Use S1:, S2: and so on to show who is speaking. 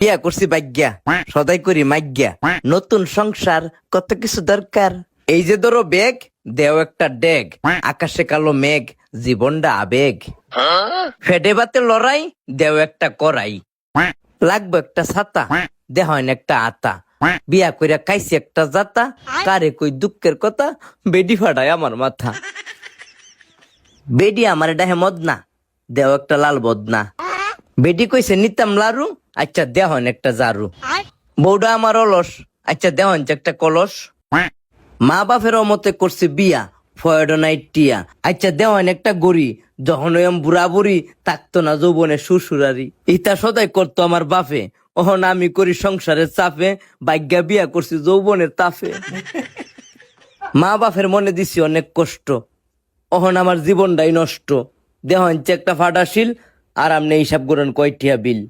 S1: বিয়া করছি ভাগ্যা, সদাই করি মাগ্যা, নতুন সংসার কত কিছু দরকার। এই যে ধরো বেগ, দেও একটা ডেগ, আকাশে কালো মেঘ, জীবনটা আবেগ। ফেডে বাতে লড়াই, দেও একটা করাই, লাগবে একটা ছাতা, দেহন একটা আতা। বিয়া কইরা খাইছি একটা জাতা, কারে কই দুঃখের কথা, বেডি ফাটায় আমার মাথা। বেডি আমার ডাহে মদনা, দেও একটা লাল বদনা। বেডি কইছে নিতাম লারু, আচ্ছা দেহন একটা জারু। বউডা আমার অলস, আচ্ছা দেহন যে একটা কলস। মা বাপের মতে করছে বিয়া, ফয়ডো নাইট টিয়া, আচ্ছা দেওয়ান একটা গড়ি। যখন ওই বুড়া বুড়ি থাকতো না যৌবনে শ্বশুরারি, ইতা সদাই করতো আমার বাপে। ওহন আমি করি সংসারের চাপে, ভাগ্যা বিয়া করছি যৌবনের তাফে। মা বাপের মনে দিছি অনেক কষ্ট, ওহন আমার জীবনটাই নষ্ট। দেহন একটা ফাটাশিল, আর আমনে হিসাব করেন কয়টিয়া বিল।